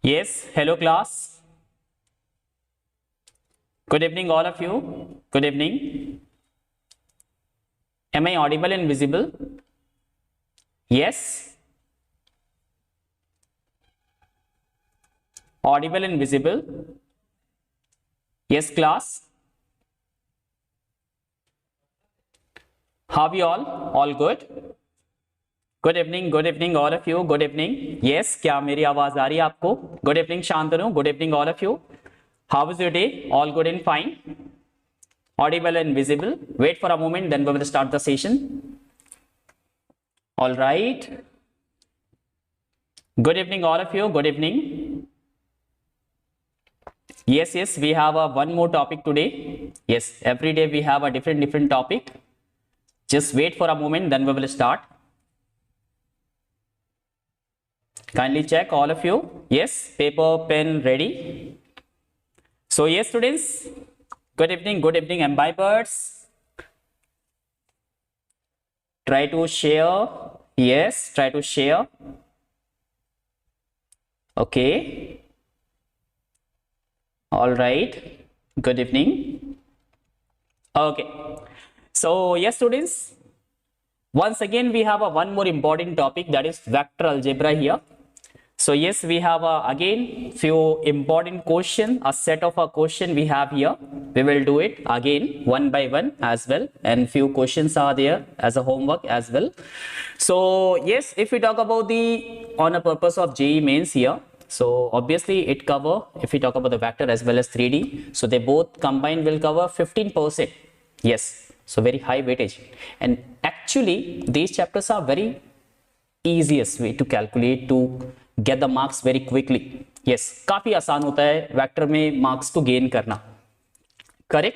Yes, hello class. Good evening, all of you. Good evening. Am I audible and visible? Yes. Audible and visible? Yes, class. How are you all? All good? Good evening, all of you. Good evening. Yes, क्या मेरी आवाज आ रही है आपको? Good evening, Shantanu. Good evening, all of you. How was your day? All good and fine? Audible and visible? Wait for a moment, then we will start the session. All right. Good evening, all of you. Good evening. Yes, we have one more topic today. Yes, every day we have a different topic. Just wait for a moment, then we will start. Kindly check, all of you. Yes, paper, pen ready. So yes, students, good evening, Embibers. Try to share. Yes, try to share. Okay. All right. Good evening. Okay. So yes, students, once again we have one more important topic, that is vector algebra here. So yes, we have again few important question, a set of a question we have here. We will do it again one by one as well, and few questions are there as a homework as well. So yes, if we talk about the on a purpose of JEE mains here, so obviously it cover, if we talk about the vector as well as 3D, so they both combined will cover 15%. Yes, so very high weightage, and actually these chapters are very easiest way to calculate to get the marks very quickly. Yes, काफी आसान होता है vector में marks को gain करना. Correct?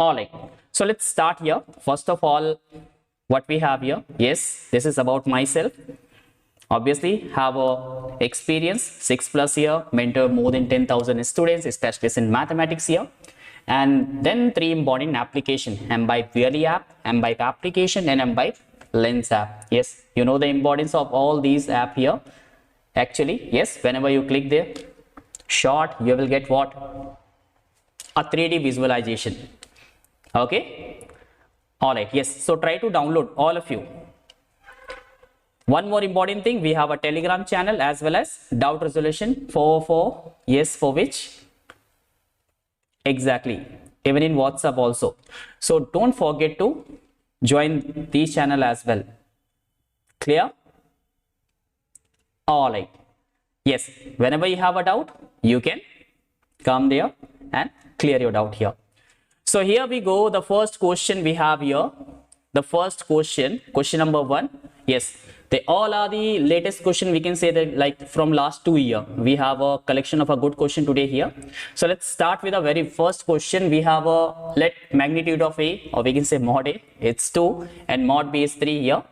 Alright. So let's start here. First of all, what we have here? Yes, this is about myself. Obviously, have a experience 6+ year, mentor more than 10,000 students, specialist in mathematics here. And then 3 important application: Embibe Really app, Embibe application, and Embibe Lens app. Yes, you know the importance of all these app here. Actually, yes, whenever you click there, short, you will get what? A 3D visualization. Okay. All right. Yes. So try to download, all of you. One more important thing, we have a Telegram channel as well as doubt resolution for yes, for which exactly, even in WhatsApp also. So don't forget to join this channel as well. Clear? All right. Yes, whenever you have a doubt, you can come there and clear your doubt here. So here we go. The first question we have here. The first question number 1. Yes, they all are the latest question. We can say that like from last 2 years. We have a collection of a good question today here. So let's start with the very first question. We have a let magnitude of A, or we can say mod A, it's 2, and mod B is 3 here.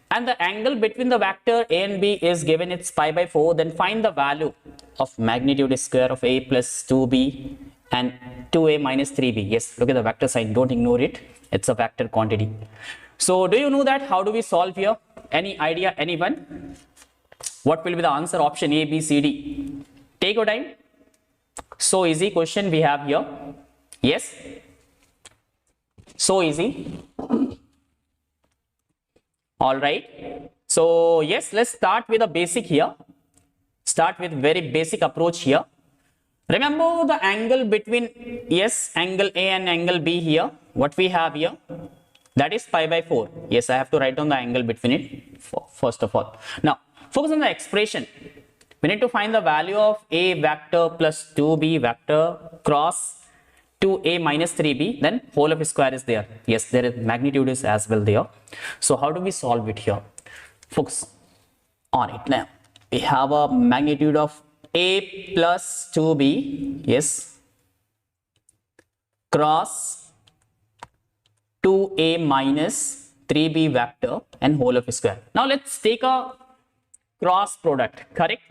And the angle between the vector A and B is given, it's pi/4. Then find the value of magnitude square of A plus 2B and 2A minus 3B. Yes, look at the vector sign, don't ignore it. It's a vector quantity. So do you know that how do we solve here? Any idea, anyone? What will be the answer? Option A, B, C, D. Take your time. So easy question we have here. Yes, so easy. All right. So yes, let's start with a basic here. Start with very basic approach here. Remember the angle between, yes, angle A and angle B here. What we have here, that is pi/4. Yes, I have to write down the angle between it first of all. Now focus on the expression. We need to find the value of A vector plus 2B vector cross 2A minus 3B, then whole of square is there. Yes, there is magnitude is as well there. So how do we solve it here? Focus on it. Now we have a magnitude of A plus 2B, yes, cross 2A minus 3B vector and whole of square. Now let's take a cross product, correct?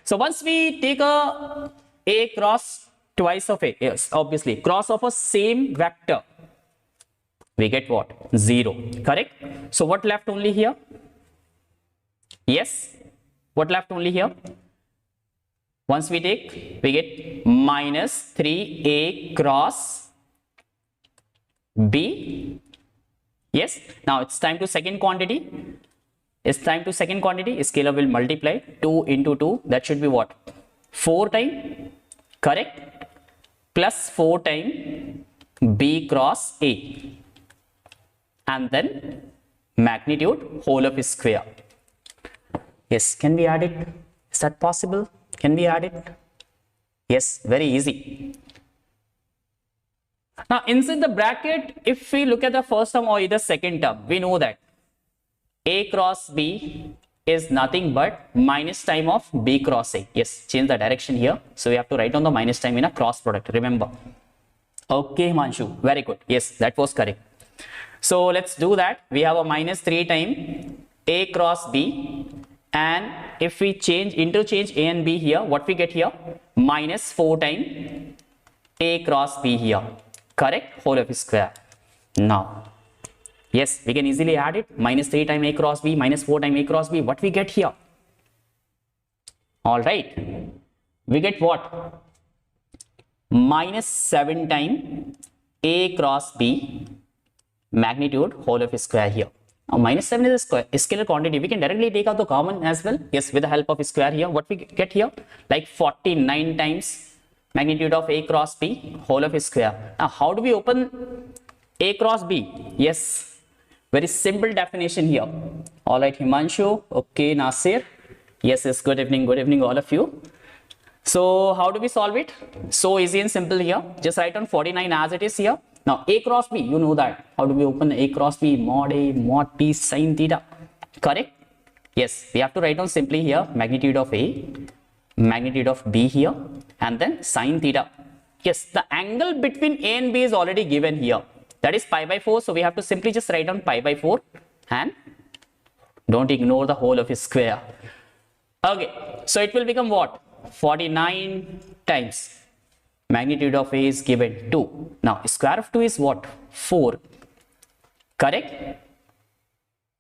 So once we take a cross twice of A, yes, obviously cross of a same vector, we get what? 0, correct? So what left only here? Yes, what left only here? Once we take, we get minus 3a cross b. Yes, now it's time to second quantity. It's time to second quantity. Scalar will multiply 2 into 2. That should be what? 4 time, correct? Plus 4 time b cross a. And then magnitude whole of square. Yes, can we add it? Is that possible? Can we add it? Yes, very easy. Now inside the bracket, if we look at the first term or either second term, we know that a cross b is nothing but minus time of b cross a. Yes, change the direction here. So we have to write down the minus time in a cross product, remember. Okay, Himanshu, very good. Yes, that was correct. So let's do that. We have a minus 3 time a cross b, and if we interchange a and b here, what we get here? Minus 4 time a cross b here, correct? Whole of square. Now, yes, we can easily add it. Minus 3 time a cross b, minus 4 time a cross b. What we get here? All right, we get what? Minus 7 time a cross b, magnitude whole of square here. Now minus 7 is a scalar quantity. We can directly take out the common as well. Yes, with the help of square here. What we get here? Like 49 times magnitude of a cross b, whole of square. Now how do we open a cross b? Yes, very simple definition here. All right, Himanshu. Okay, Nasir. Yes, good evening all of you. So how do we solve it? So easy and simple here. Just write on 49 as it is here. Now a cross b, you know that. How do we open a cross b? Mod a mod b sine theta, correct? Yes, we have to write down simply here magnitude of a, magnitude of b here, and then sine theta. Yes, the angle between a and b is already given here. That is pi by 4. So we have to simply just write down pi by 4 and don't ignore the whole of square. Okay, so it will become what? 49 times magnitude of a is given 2. Now square of 2 is what? 4, correct?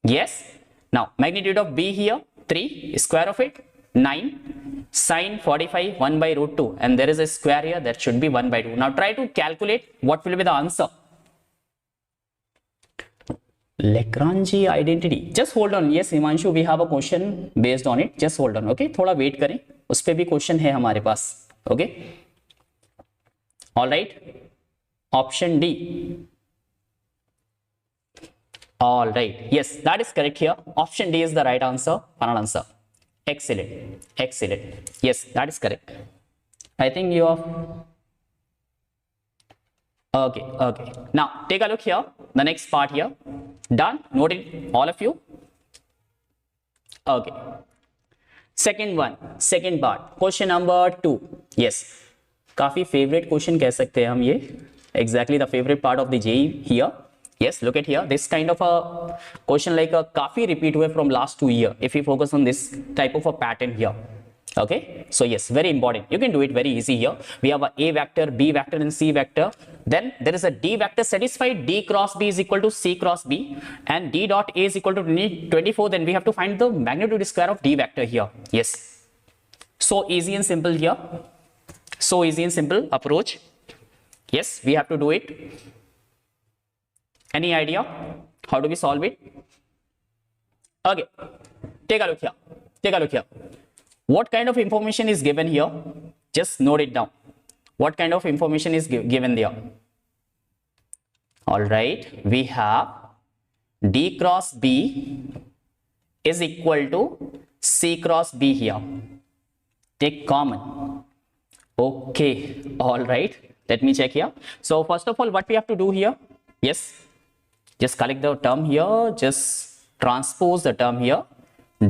Yes. Now magnitude of b here 3, square of it 9, sine 45 1 by root 2, and there is a square here, that should be 1 by 2. Now try to calculate what will be the answer. Lagrange identity. Just hold on. Yes, Himanshu, we have a question based on it. Just hold on. Okay, थोड़ा wait करें. उस पे भी question है हमारे पास. Okay. All right. Option D. All right. Yes, that is correct here. Option D is the right answer. Final answer. Excellent. Excellent. Yes, that is correct. I think you are. Okay. Okay. Now take a look here. The next part here. Done. Note it, all of you. Okay. Second one. Second part. Question number 2. Yes. काफी favorite question कह सकते हैं हम ये. Exactly the favorite part of the JEE here. Yes, look at here. This kind of a question like a काफी repeat हुए from last 2 years. If we focus on this type of a pattern here. Okay, so yes, very important. You can do it very easy here. We have a vector, b vector, and c vector. Then there is a d vector satisfied. D cross b is equal to c cross b, and d dot a is equal to 24. Then we have to find the magnitude square of d vector here. Yes, so easy and simple here. So easy and simple approach. Yes, we have to do it. Any idea how do we solve it? Okay, take a look here. Take a look here. What kind of information is given here? Just note it down. What kind of information is given there? All right, we have d cross b is equal to c cross b here. Take common. Okay, all right. Let me check here. So first of all, what we have to do here? Yes, just collect the term here. Just transpose the term here.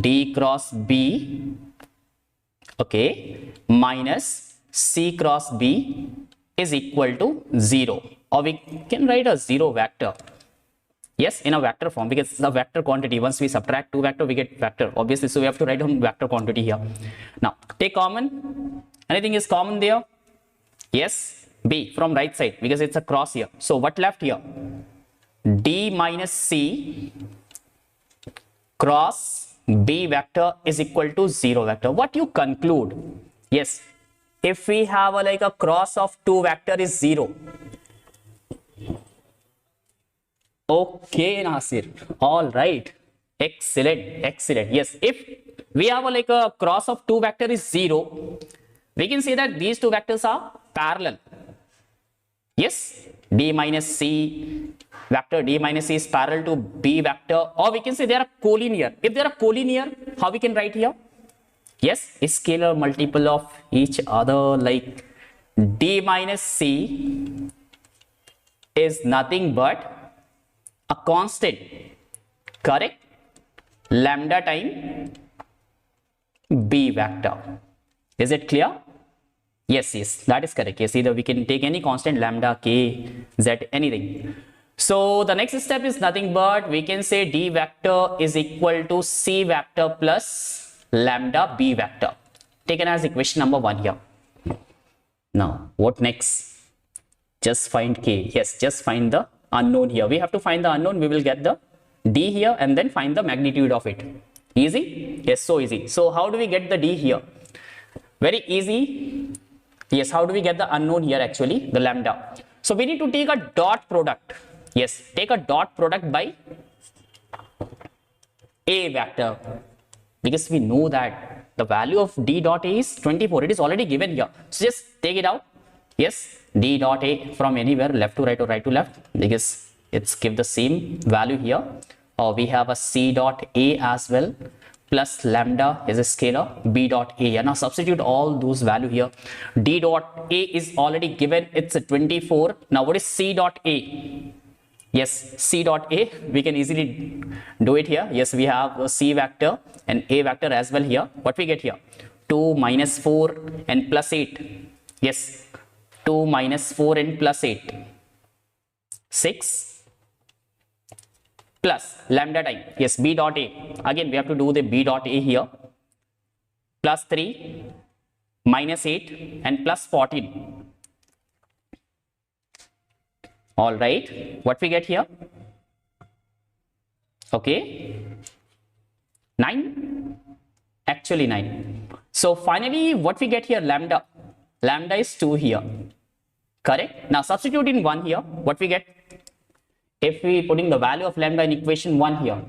D cross b. Okay, minus c cross b is equal to 0, or we can write a 0 vector. Yes, in a vector form, because it's a vector quantity. Once we subtract 2 vector, we get vector, obviously. So we have to write down vector quantity here. Now take common. Anything is common there? Yes, b from right side, because it's a cross here. So what left here? D minus c cross b vector is equal to 0 vector. What you conclude? Yes, if we have like a cross of two vector is 0. Okay, Nasir. All right. Excellent. Excellent. Yes, if we have like a cross of two vector is 0, we can say that these two vectors are parallel. Yes, D minus C vector D minus C is parallel to B vector, or we can say they are collinear. If they are collinear, how we can write here? Yes, a scalar multiple of each other, like D minus C is nothing but a constant, correct? Lambda time B vector. Is it clear? Yes, yes, that is correct. Yes, either we can take any constant lambda, k, z, anything. So the next step is nothing but we can say D vector is equal to C vector plus lambda B vector, taken as equation number 1 here. Now, what next? Just find k. Yes, just find the unknown here. We have to find the unknown. We will get the D here and then find the magnitude of it. Easy? Yes, so easy. So how do we get the D here? Very easy. Yes, how do we get the unknown here actually? The lambda. So we need to take a dot product. Yes, take a dot product by A vector, because we know that the value of D dot A is 24. It is already given here. So just take it out. Yes, D dot A from anywhere, left to right or right to left, because it's give the same value here. Or we have a C dot A as well, plus lambda is a scalar, B dot A. And now substitute all those value here. D dot A is already given, it's a 24. Now what is C dot A? Yes, C dot A, we can easily do it here. Yes, we have a C vector and A vector as well here. What we get here? 2 minus 4 and plus 8. Yes, 2 minus 4 and plus 8. 6 plus lambda time. Yes, B dot A. Again, we have to do the B dot A here. Plus 3 minus 8 and plus 14. All right, what we get here? Okay, 9, actually 9. So finally, what we get here? Lambda. Lambda is 2 here, correct? Now substitute in 1 here. What we get? If we putting the value of lambda in equation 1 here,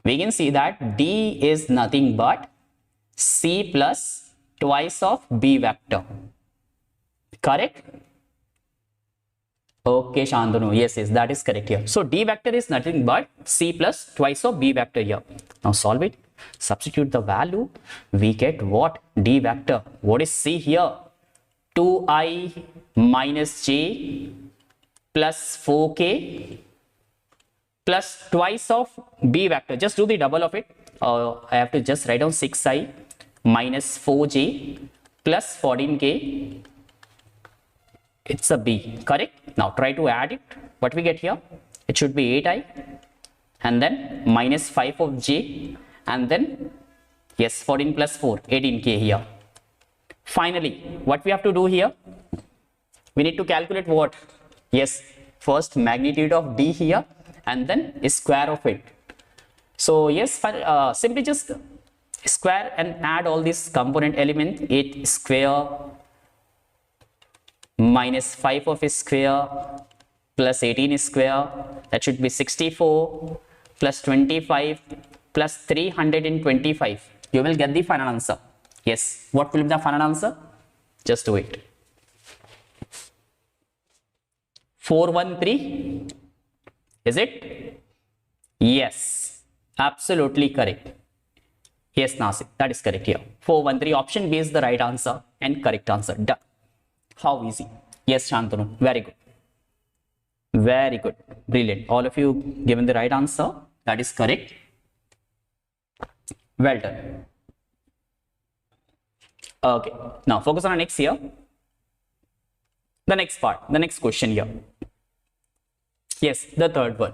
we can see that D is nothing but C plus twice of B vector, correct? Okay, Shantanu. Yes, yes, that is correct here. So D vector is nothing but C plus twice of B vector here. Now solve it. Substitute the value. We get what? D vector. What is C here? 2i minus j plus 4k plus twice of B vector. Just do the double of it. I have to just write down 6i minus 4j plus 14k. It's a B, correct? Now try to add it. What we get here? It should be 8i and then minus 5 of j and then yes, 14 plus 4, 18k here. Finally, what we have to do here? We need to calculate what? Yes, first magnitude of D here and then square of it. So yes, simply just square and add all these component element. 8 square minus 5 of square plus 18 square, that should be 64 plus 25 plus 325. You will get the final answer. Yes, what will be the final answer? Just do it. 413. Is it? Yes, absolutely correct. Yes, Nasik, that is correct here. 413, option B is the right answer and correct answer. Done. How easy. Yes, Shantanu, very good. Very good. Brilliant. All of you given the right answer. That is correct. Well done. Okay. Now focus on the next here. The next part, the next question here. Yes, the third one.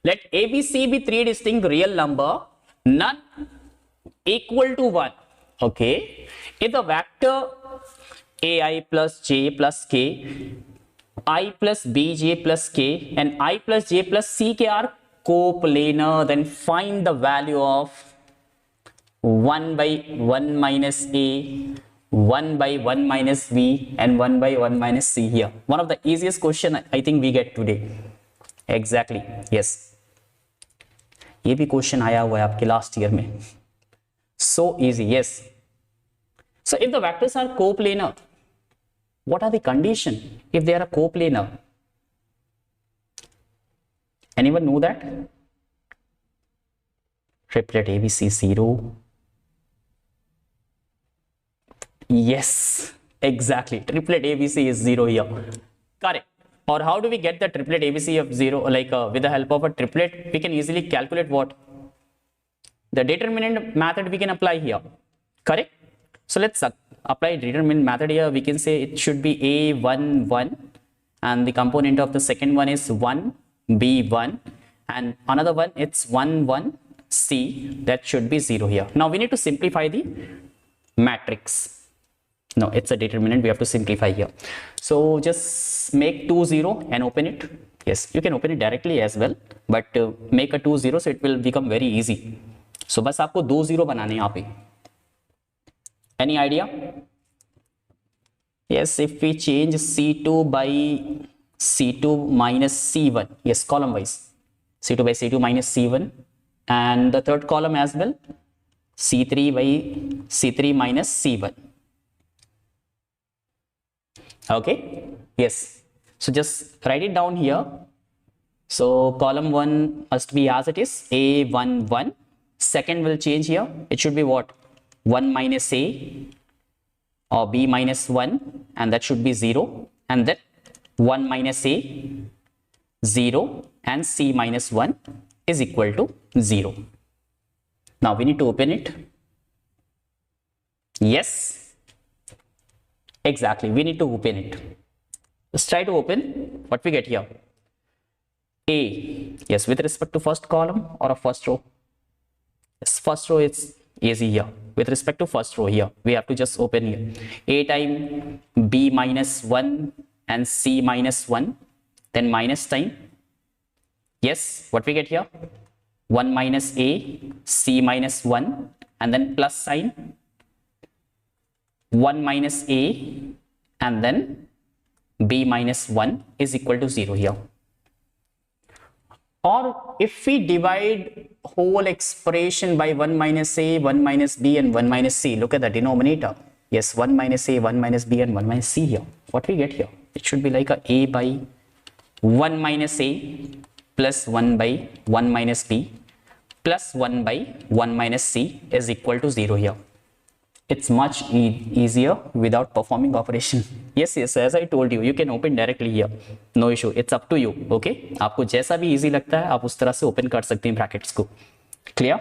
Let ABC be three distinct real number, none equal to 1. Okay. If the vector ai plus j plus k, I plus bj plus k and I plus j plus ck are coplanar, then find the value of 1 by 1 minus a, 1 by 1 minus v and 1 by 1 minus c here. One of the easiest question I think we get today. Exactly, yes. ये भी question आया हुआ है आपके last year में. So easy, yes. So if the vectors are coplanar, what are the condition if they are a coplanar? Anyone know that? Triplet ABC 0. Yes, exactly. Triplet ABC is 0 here. Correct. Or how do we get the triplet ABC of 0? Like with the help of a triplet, we can easily calculate what? The determinant method we can apply here. Correct? So let's apply determinant method here. We can say it should be A1, 1. And the component of the second one is 1, B1. And another one, it's 1, 1, C. That should be 0 here. Now we need to simplify the matrix. No, it's a determinant. We have to simplify here. So just make 2, 0 and open it. Yes, you can open it directly as well. But make a 2, 0 so it will become very easy. So बस आपको 2, 0 बनाने हैं यहाँ पे. Any idea? Yes, if we change C2 by C2 minus C1. Yes, column wise. C2 by C2 minus C1. And the third column as well. C3 by C3 minus C1. Okay, yes. So just write it down here. So column 1 must be as it is, A1, 1. Second will change here. It should be what? 1 minus A or B minus 1, and that should be 0. And then 1 minus A, 0, and C minus 1 is equal to 0. Now we need to open it. Yes. Exactly, we need to open it. Let's try to open what we get here. A, yes, with respect to first column or a first row. Yes, first row is easy here. With respect to first row here, we have to just open here. A time B minus 1 and C minus 1, then minus time. Yes, what we get here? 1 minus A, C minus 1, and then plus sign. 1 minus A and then B minus 1 is equal to 0 here. Or if we divide whole expression by 1 minus A, 1 minus B and 1 minus C, look at the denominator. Yes, 1 minus A, 1 minus B and 1 minus C here. What we get here? It should be like a by 1 minus A plus 1 by 1 minus B plus 1 by 1 minus C is equal to 0 here. It's much easier without performing operation. Yes, as I told you, you can open directly here. No issue. It's up to you. Okay? आपको जैसा भी easy लगता है, आप उस तरह से open कर सकते हैं brackets को. Clear?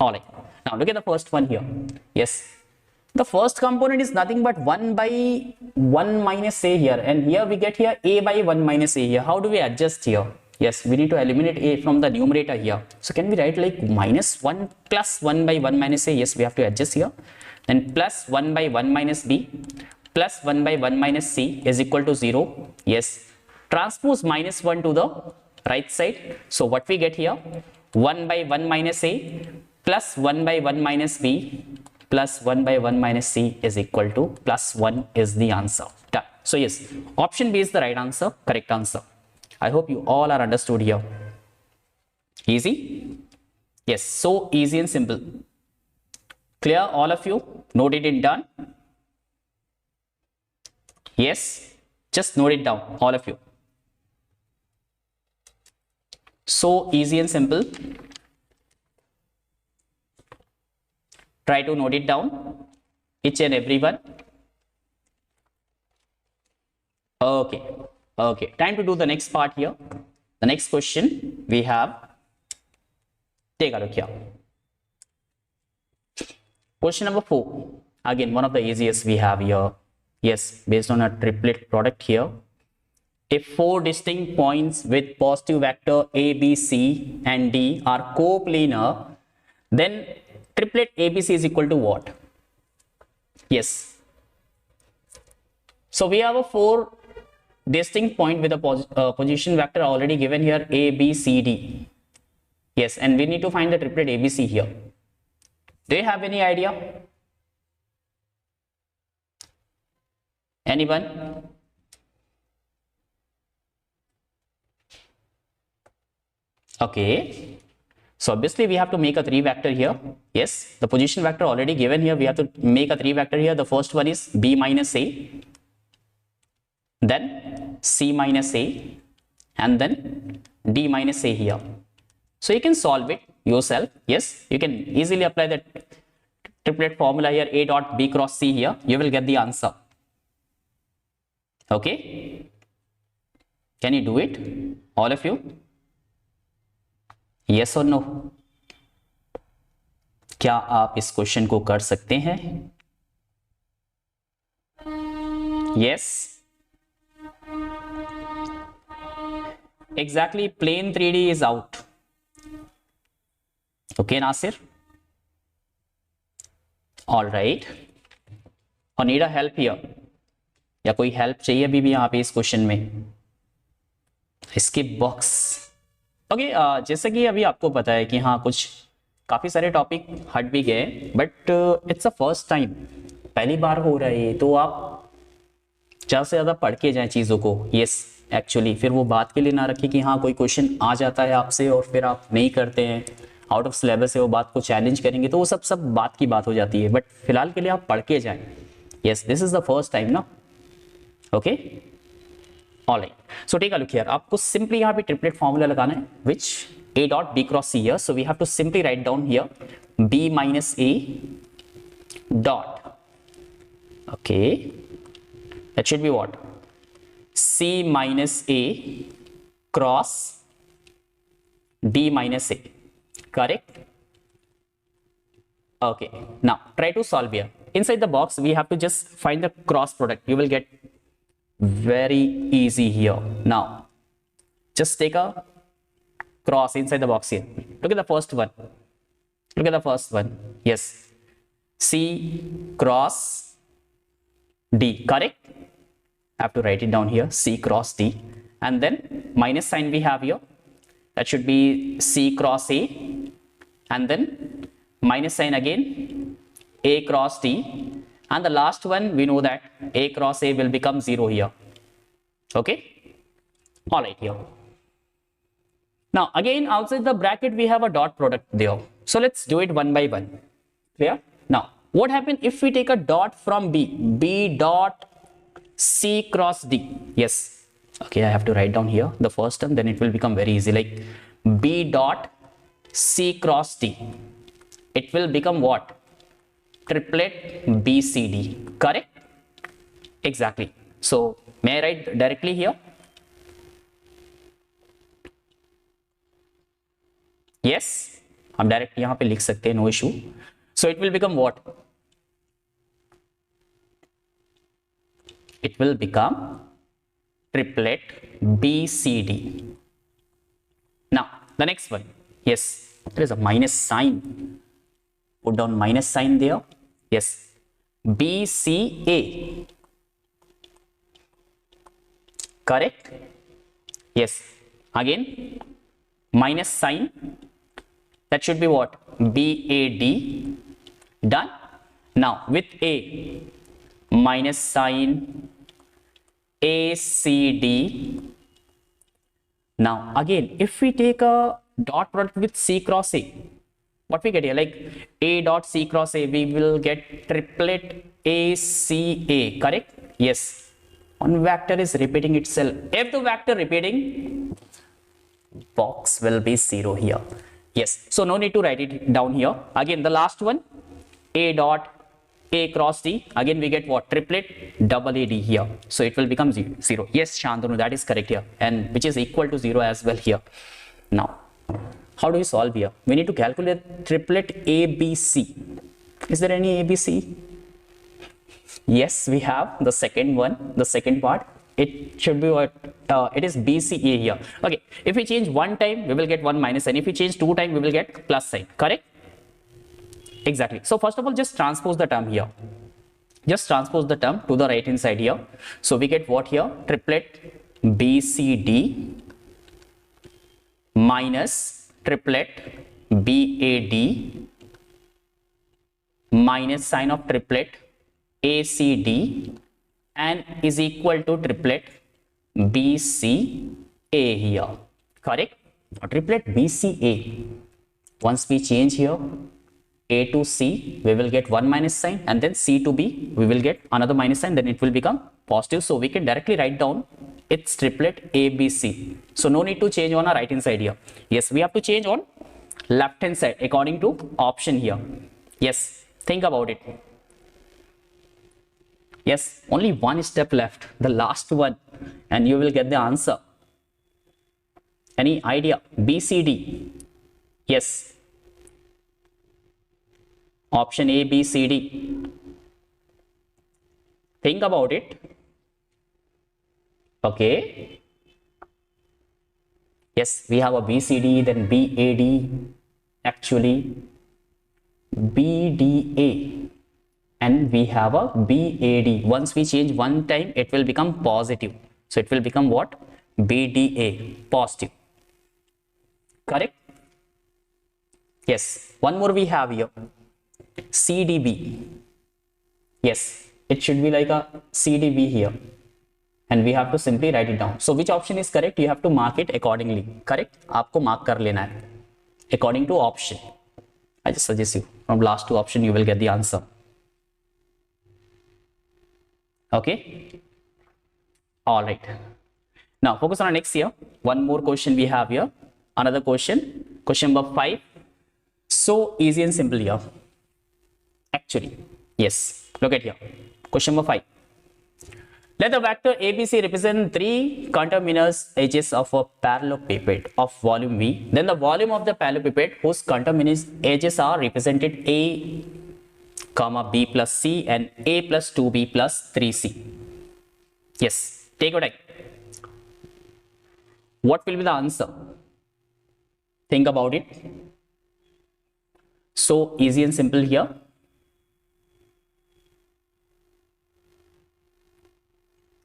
Alright. Now look at the first one here. Yes. The first component is nothing but 1 by 1 minus A here, and here we get here A by 1 minus A here. How do we adjust here? Yes, we need to eliminate A from the numerator here. So can we write like minus 1 plus 1 by 1 minus A? Yes, we have to adjust here. Then plus 1 by 1 minus B plus 1 by 1 minus C is equal to 0. Yes, transpose minus 1 to the right side. So what we get here? 1 by 1 minus A plus 1 by 1 minus B plus 1 by 1 minus C is equal to plus 1 is the answer. Done. So yes, option B is the right answer, correct answer. I hope you all are understood here. Easy? Yes, so easy and simple. Clear, all of you? Noted it down? Yes, just note it down, all of you. So easy and simple. Try to note it down, each and every one. Okay, okay. Time to do the next part here. The next question we have. Take a look here. Question number 4. Again, one of the easiest we have here. Yes, based on a triplet product here. If 4 distinct points with positive vector A, B, C and D are coplanar, then triplet ABC is equal to what? Yes. So we have a 4 distinct point with a position vector already given here A, B, C, D. Yes, and we need to find the triplet ABC here. Do you have any idea? Anyone? Okay. So obviously we have to make a 3 vector here. Yes, the position vector already given here. We have to make a 3 vector here. The first one is B minus A, then C minus A, and then D minus A here. So you can solve it yourself. Yes, you can easily apply the triplet formula here, A dot B cross C here. You will get the answer. Okay. Can you do it, all of you? Yes or no? क्या आप इस question को कर सकते हैं? Yes. Exactly, plane 3D is out. Okay, Nasir? All right. और need a help here? या कोई हेल्प चाहिए अभी भी यहाँ पे इस क्वेश्चन में? Skip box. ओके, जैसे कि अभी आपको पता है कि हाँ कुछ काफ़ी सारे टॉपिक हट भी गए, but it's a first time, पहली बार हो रहा है, तो आप ज़्यादा से ज़्यादा पढ़ के जाएं चीज़ों को. यस, एक्चुअली फिर वो बात के लिए ना रखें कि हाँ कोई क्वेश्चन आ जाता है आपसे और फिर आप नहीं करते हैं, आउट ऑफ सिलेबस है, वो बात को चैलेंज करेंगे तो वो सब बात की बात हो जाती है. बट फिलहाल के लिए आप पढ़ के जाएं. Yes, this is the first time ना. Okay, alright. So take a look here. आपको सिंपली यहाँ पे ट्रिपलेट फॉर्मूला लगाना है, which A dot B cross C here. So we have to simply write down here B minus A dot. Okay, that should be what? C minus A cross D minus A. Correct? Okay. Now try to solve here. Inside the box, we have to just find the cross product. You will get very easy here. Now just take a cross inside the box here. Look at the first one. Look at the first one. Yes, C cross D. Correct? I have to write it down here. C cross D, and then minus sign we have here. That should be C cross A, and then minus sign again A cross D, and the last one we know that A cross A will become 0 here. Okay, all right here. Now again outside the bracket we have a dot product there. So let's do it one by one. Clear? Now what happens if we take a dot from B? B dot C cross D. Yes. Okay, I have to write down here the first term, then it will become very easy. Like B dot C cross D. It will become what? Triplet BCD. Correct? Exactly. So may I write directly here? Yes, हम direct यहां पे लिख सकते हैं, no issue. So it will become what? It will become triplet BCD. Now the next one. Yes, there is a minus sign. Put down minus sign there. Yes, BCA. Correct? Yes, again minus sign. That should be what? BAD. Done. Now with A, minus sign ACD. Now again, if we take a dot product with C cross A, what we get here? Like A dot C cross A, we will get triplet ACA. Correct? Yes. One vector is repeating itself. If the vector repeating, box will be 0 here. Yes, so no need to write it down here. Again the last one, A dot A cross D. Again we get what? Triplet double AD here. So it will become 0. Yes, Shantanu, that is correct here, and which is equal to 0 as well here. Now how do we solve here? We need to calculate triplet ABC. Is there any ABC? Yes, we have the second one, the second part. It should be what? It is BCA here. Okay, if we change one time we will get 1 minus sign. If we change 2 times we will get plus sign. Correct? Exactly. So first of all, just transpose the term here. Just transpose the term to the right hand side here. So we get what here? Triplet BCD minus triplet BAD minus sign of triplet ACD and is equal to triplet BCA here, correct? Triplet BCA. Once we change here A to C, we will get 1 minus sign, and then C to B, we will get another minus sign, then it will become positive. So we can directly write down its triplet ABC. So no need to change on our right hand side here. Yes, we have to change on left hand side according to option here. Yes, think about it. Yes, only one step left, the last one, and you will get the answer. Any idea? BCD. Yes. Option A, B, C, D. Think about it. Okay. Yes, we have a BCD, then BAD, actually BDA, and we have a BAD. Once we change one time, it will become positive. So it will become what? BDA, positive. Correct? Yes. One more we have here. CDB. Yes, it should be like a CDB here. And we have to simply write it down. So which option is correct? You have to mark it accordingly. Correct? आपको mark कर लेना है according to option. I just suggest you from last two option you will get the answer. Okay. All right. Now focus on our next here. One more question we have here. Another question. Question number 5. So easy and simple here. Actually, yes. Look at here. Question number 5. Let the vector ABC represent 3 conterminous edges of a parallelepiped of volume V. Then the volume of the parallelepiped whose conterminous edges are represented A, comma B plus C and A plus 2B plus 3C. Yes, take your time. What will be the answer? Think about it. So easy and simple here.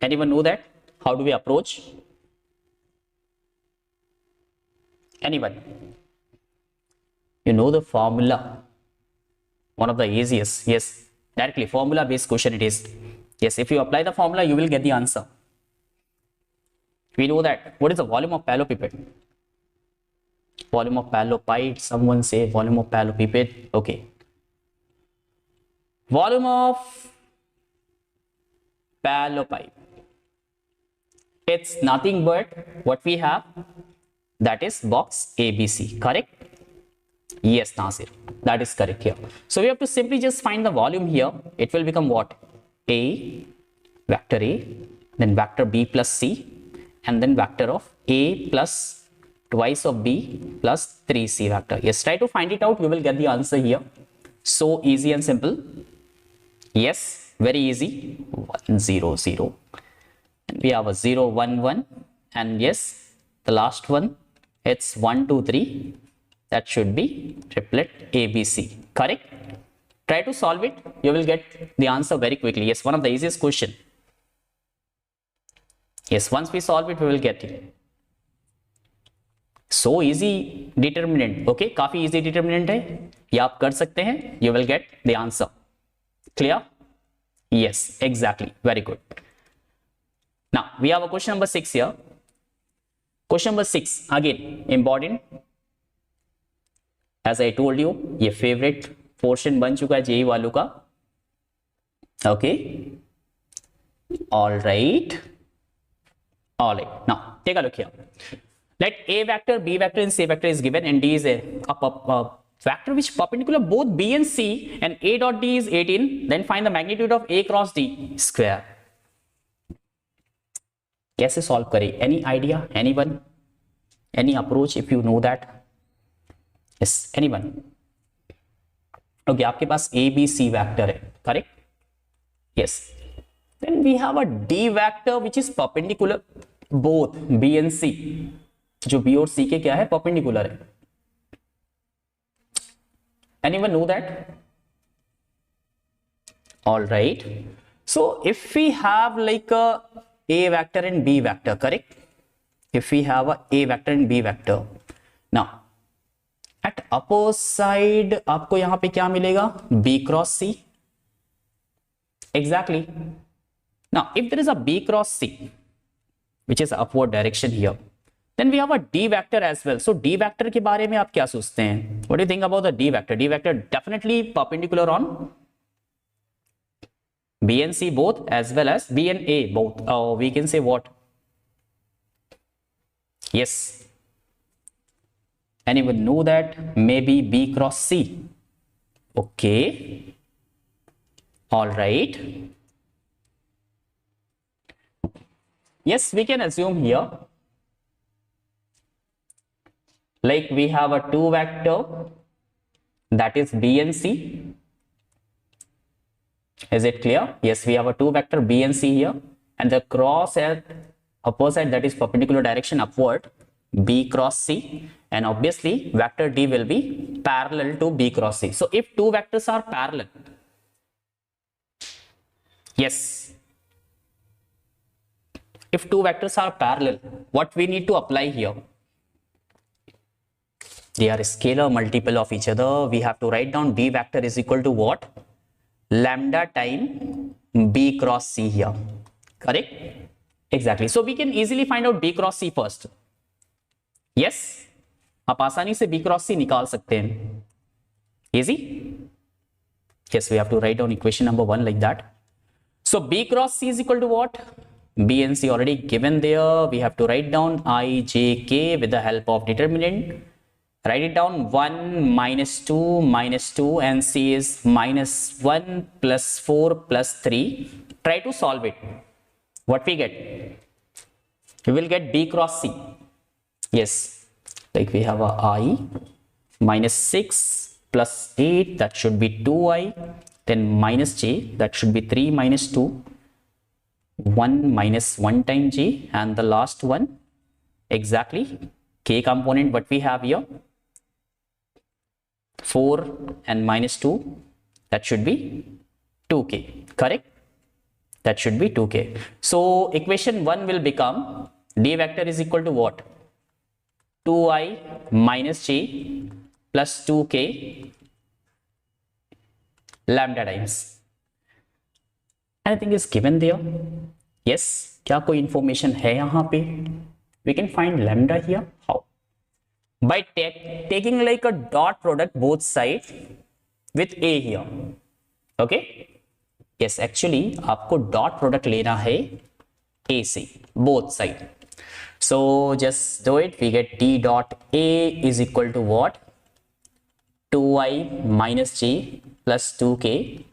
Anyone know that? How do we approach? Anyone? You know the formula. One of the easiest. Yes, directly formula based question it is. Yes, if you apply the formula, you will get the answer. We know that. What is the volume of parallelepiped? Volume of parallelepiped. Someone say volume of parallelepiped. Okay. Volume of parallelepiped. It's nothing but what we have, that is box ABC, correct? Yes, Nasir, that is correct here. So we have to simply just find the volume here. It will become what? A, vector A, then vector B plus C, and then vector of A plus twice of B plus 3C vector. Yes, try to find it out. You will get the answer here. So easy and simple. Yes, very easy. 1, 0, 0. And we have a 0, 1, 1. And yes, the last one, it's 1, 2, 3. That should be triplet ABC. Correct? Try to solve it. You will get the answer very quickly. Yes, one of the easiest question. Yes, once we solve it, we will get it. So easy determinant. Okay, काफी easy determinant है. ये आप कर सकते हैं. You will get the answer. Clear? Yes, exactly. Very good. Now we have a question number 6 here. Question number 6 again important. As I told you, ये favorite portion बन चुका है JEE वालों का. Okay. All right. All right. Now take a look here. Let A vector, B vector, and C vector is given, and D is a vector which perpendicular both B and C, and A dot D is 18. Then find the magnitude of A cross D square. कैसे solve करें? Any idea? Anyone? Any approach if you know that? Yes, anyone? Okay, आपके पास A, B, C vector है, correct? Yes. Then we have a D vector which is perpendicular both B and C. जो B और C के क्या है? Perpendicular है. Anyone know that? All right. So if we have like a vector and B vector, correct? If we have a vector and B vector, now at upper side आपको यहाँ पे क्या मिलेगा? B cross C. Exactly. Now, if there is a B cross C, which is upward direction here, then we have a D vector as well. So D vector के बारे में आप क्या सोचते हैं? What do you think about the D vector? D vector definitely perpendicular on B and C both, as well as B and A both. We can say what? Yes. Anyone know that? Maybe B cross C. Okay. All right. Yes, we can assume here, like we have a two vector, that is B and C. Is it clear? Yes, we have a two vector B and C here, and the cross at upper side, that is perpendicular direction upward, B cross C, and obviously vector D will be parallel to B cross C. So if two vectors are parallel, yes, if two vectors are parallel, what we need to apply here? They are scalar multiple of each other. We have to write down B vector is equal to what? Lambda time B cross C here. Correct? Exactly. So we can easily find out B cross C first. Yes? आप आसानी से B cross C निकाल सकते हैं. Easy? Yes, we have to write down equation number 1 like that. So B cross C is equal to what? B and C already given there. We have to write down I, J, K with the help of determinant. Write it down 1 minus 2 and C is minus 1 plus 4 plus 3. Try to solve it. What we get? We will get B cross C. Yes, like we have a I minus 6 plus 8, that should be 2I, then minus J, that should be 3 minus 2, 1 minus 1 times J, and the last one exactly K component what we have here, 4 and minus 2, that should be 2K. Correct? That should be 2K. So equation 1 will become D vector is equal to what? 2I minus J plus 2K lambda times. Anything is given there? Yes. क्या कोई information है यहाँ पे? We can find lambda here. How? By taking like a dot product both sides with A here. Okay? Yes, actually आपको dot product लेना है A से both side. So just do it. We get D dot A is equal to what? 2I minus J plus 2K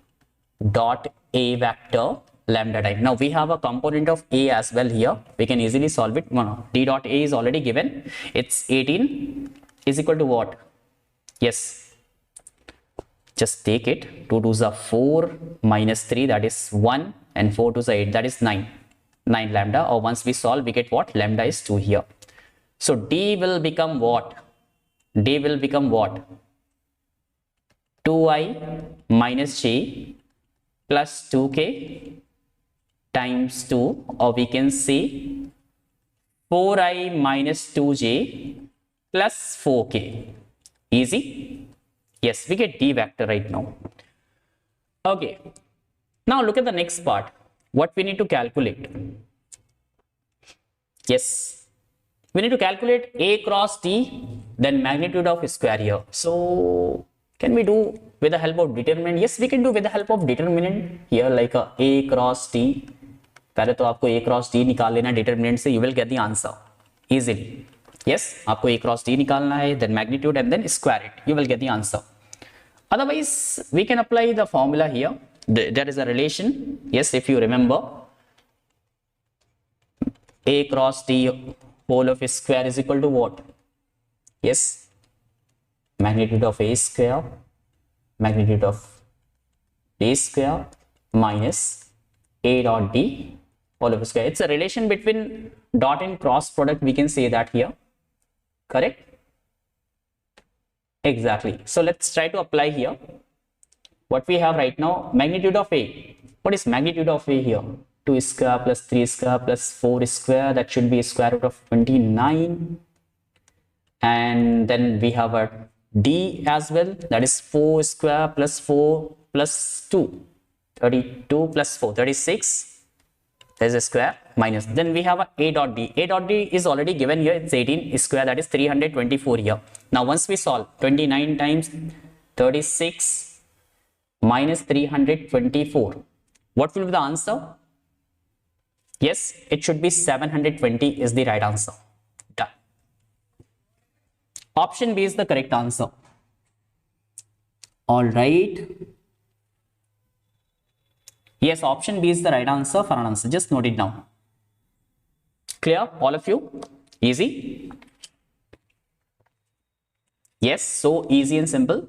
dot A vector lambda time. Now we have a component of A as well here. We can easily solve it. D dot A is already given. It's 18 is equal to what? Yes. Just take it. 2 to the 4 minus 3, that is 1, and 4 to the 8, that is 9. 9 lambda, or once we solve, we get what? Lambda is 2 here. So D will become what? D will become what? 2I minus J plus 2K times 2, or we can say 4I minus 2J plus 4K. Easy? Yes, we get D vector right now. Okay. Now look at the next part. What we need to calculate? Yes, we need to calculate A cross D, then magnitude of square here. So can we do with the help of determinant? Yes, we can do with the help of determinant here, like A cross D. पहले तो आपको A cross D निकाल लेना determinant से, you will get the answer easily. Yes, आपको A cross D निकालना है, then magnitude and then square it. You will get the answer. Otherwise, we can apply the formula here. There is a relation. Yes, if you remember, A cross D whole of a square is equal to what? Yes, magnitude of A square, magnitude of D square minus A dot D whole of a square. It's a relation between dot and cross product. We can say that here. Correct? Exactly. So let's try to apply here. What we have right now, magnitude of A. What is magnitude of A here? 2 square plus 3 square plus 4 square, that should be square root of 29. And then we have a D as well, that is 4 square plus 4 plus 2, 32 plus 4, 36. There is a square minus. Then we have a dot d. A dot d is already given here. It's 18 square, that is 324 here. Now once we solve 29 times 36 minus 324, what will be the answer? Yes, it should be 720 is the right answer. Done. Option B is the correct answer. All right. Yes, option B is the right answer for an answer. Just note it down. Clear, all of you? Easy? Yes, so easy and simple.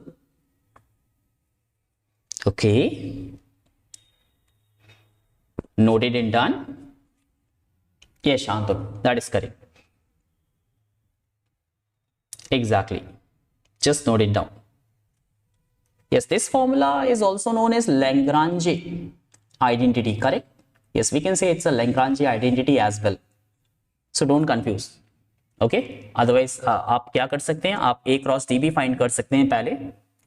Okay. Noted and done. Yes, Shantanu, that is correct. Exactly. Just note it down. Yes, this formula is also known as Lagrange identity, correct? Yes, we can say it's a Lagrange identity as well. So don't confuse. Okay? Otherwise, आप क्या कर सकते हैं? आप A cross D भी find कर सकते हैं पहले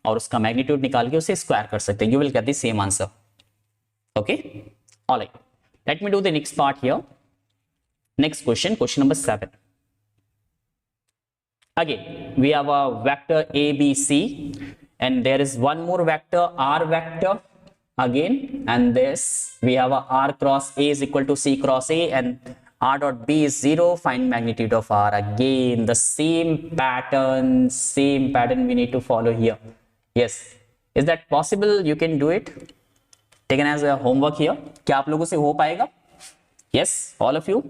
और उसका magnitude निकाल के उसे square कर सकते हैं. You will get the same answer. Okay? All right. Let me do the next part here. Next question, question number 7. Again, we have a vector A, B, C, and there is one more vector, R vector again, and this we have a R cross A is equal to C cross A, and R dot B is 0. Find magnitude of R. Again, the same pattern we need to follow here. Yes, is that possible? You can do it. Taken as a homework here. क्या आप लोगों से हो पाएगा? Yes, all of you.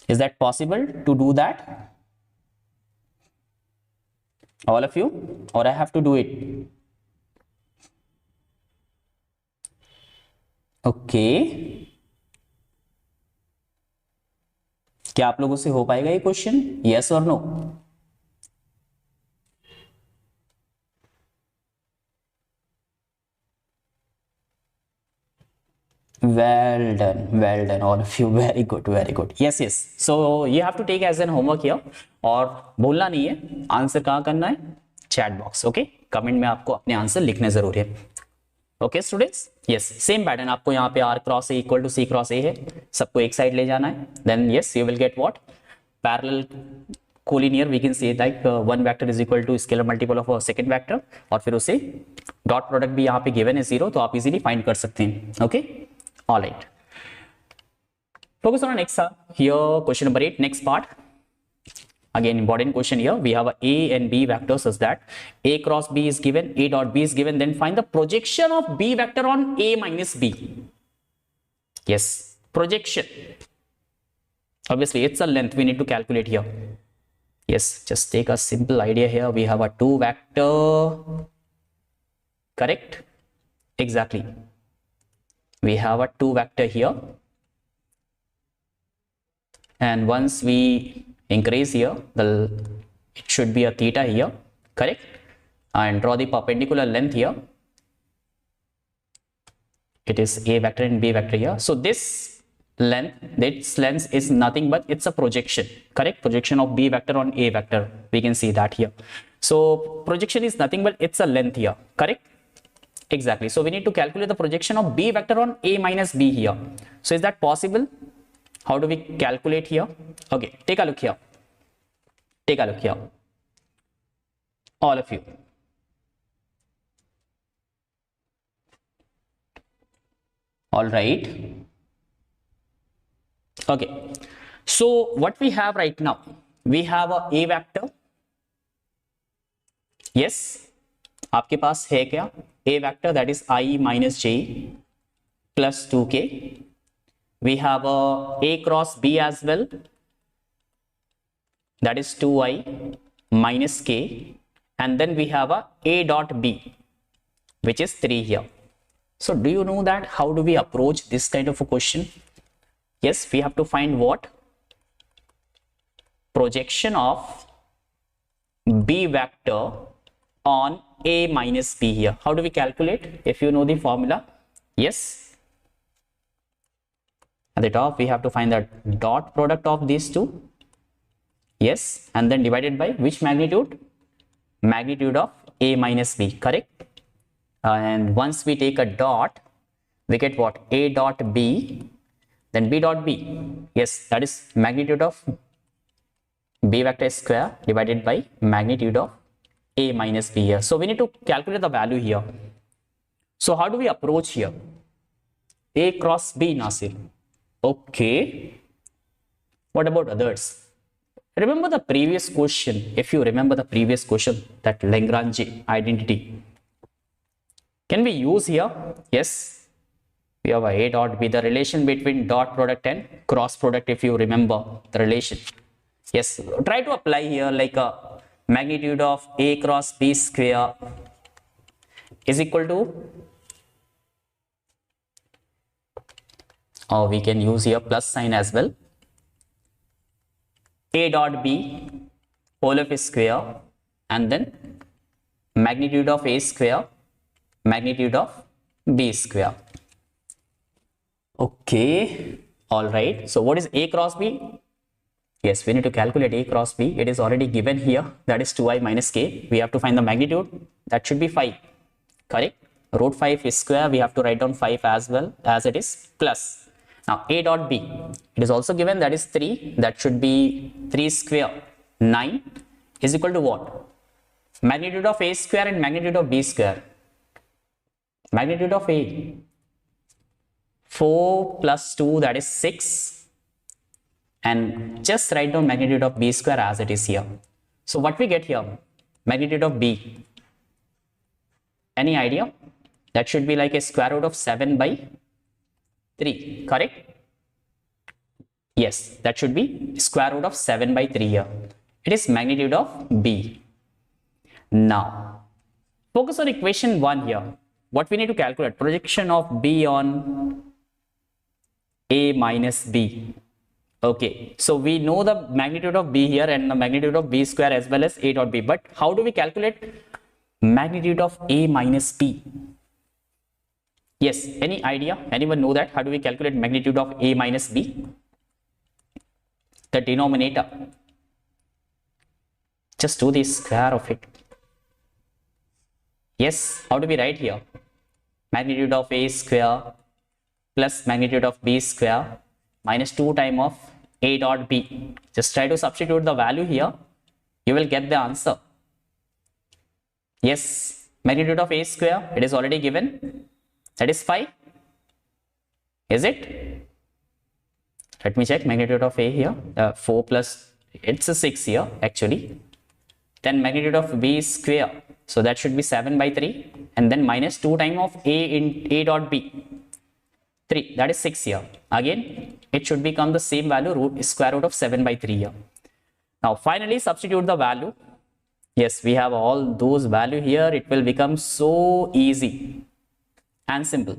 Is that possible to do that? All of you? Or I have to do it? Okay. क्या आप लोगों से हो पाएगा ये question? Yes or no? Well done, all of you. Very good, very good. Yes, yes. So you have to take as an homework here. और बोलना नहीं है, आंसर कहाँ करना है? Chat box. ओके, कमेंट में आपको अपने आंसर लिखने जरूरी है. Okay students, yes, same pattern आपको यहाँ पे R cross A equal to C cross A है, सबको एक साइड ले जाना है. Then yes, you will get what? Parallel collinear, we can say like one vector is equal to scalar multiple of second vector, और फिर उसे dot product भी यहाँ पे गिवन है 0, तो आप इजीली फाइंड कर सकते हैं. Okay, all right. Focus on the next here, question number 8, next part. Again, important question here. We have a and B vectors such that A cross B is given, A dot B is given. Then find the projection of B vector on A minus B. Yes, projection. Obviously, it's a length we need to calculate here. Yes, just take a simple idea here. We have a 2 vector. Correct? Exactly. We have a 2 vector here. And once we increase here, it should be a theta here, correct? And draw the perpendicular length here. It is A vector and B vector here. So this length is nothing but it's a projection, correct? Projection of B vector on A vector. We can see that here. So projection is nothing but it's a length here, correct? Exactly. So we need to calculate the projection of B vector on A minus B here. So is that possible? How do we calculate here? Okay, take a look here. Take a look here. All of you. All right. Okay. So what we have right now? We have a vector. Yes. आपके पास है क्या? A vector, that is I minus J plus 2k. We have a cross B as well, that is 2i minus k, and then we have a dot B, which is 3 here. So do you know that how do we approach this kind of a question? Yes, we have to find what? Projection of B vector on A minus B here. How do we calculate? If you know the formula, yes. At the top, we have to find the dot product of these two. Yes, and then divided by which magnitude? Magnitude of A minus B, correct? And once we take a dot, We get what? A dot B, then B dot B. Yes, that is magnitude of B vector square divided by magnitude of A minus B here. So we need to calculate the value here. So how do we approach here? A cross B, Nasir. Okay. What about others? Remember the previous question. If you remember the previous question, that Lagrange identity. Can we use here? Yes. We have a dot B, the relation between dot product and cross product, if you remember the relation. Yes. Try to apply here like a magnitude of A cross B square is equal to, or we can use here plus sign as well, A dot B whole of a square and then magnitude of A square magnitude of B square. Okay, all right. So what is A cross B? Yes, we need to calculate A cross B. It is already given here. That is 2i minus k. We have to find the magnitude. That should be 5. Correct? Root 5 is square. We have to write down 5 as well as it is plus. Now A dot B. It is also given, that is 3. That should be 3 square 9 is equal to what? Magnitude of A square and magnitude of B square. Magnitude of A. 4 plus 2, that is 6. And just write down magnitude of B square as it is here. So what we get here? Magnitude of B. Any idea? That should be like a square root of 7 by 3. Correct? Yes, that should be square root of 7 by 3 here. It is magnitude of B. Now, focus on equation 1 here. What we need to calculate? Projection of B on A minus B. Okay, so we know the magnitude of B here and the magnitude of B square as well as A dot B. But how do we calculate magnitude of A minus B? Yes, any idea? Anyone know that? How do we calculate magnitude of A minus B? The denominator. Just do the square of it. Yes, how do we write here? Magnitude of A square plus magnitude of B square minus 2 times of A dot B. Just try to substitute the value here. You will get the answer. Yes, magnitude of A square, it is already given. That is 5. Is it? Let me check magnitude of A here. 4 plus, it's a 6 here actually. Then magnitude of B square. So that should be 7 by 3. And then minus 2 times of A in A dot B. 3, that is 6 here. Again, it should become the same value, square root of 7 by 3 here. Now finally substitute the value. Yes, we have all those value here. It will become so easy and simple.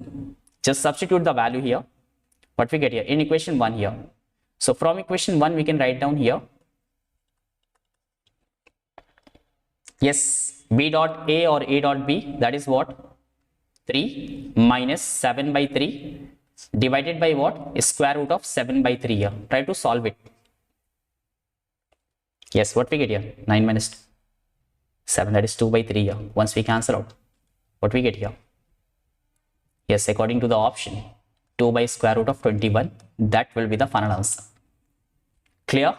Just substitute the value here. What we get here in equation 1 here. So from equation 1 we can write down here. Yes, B dot A or A dot B, that is what? 3 minus 7 by 3 divided by what? Square root of 7 by 3 here. Try to solve it. Yes, what we get here? 9 minus 7, that is 2 by 3 here. Once we cancel out, what we get here? Yes, according to the option, 2 by square root of 21. That will be the final answer. Clear?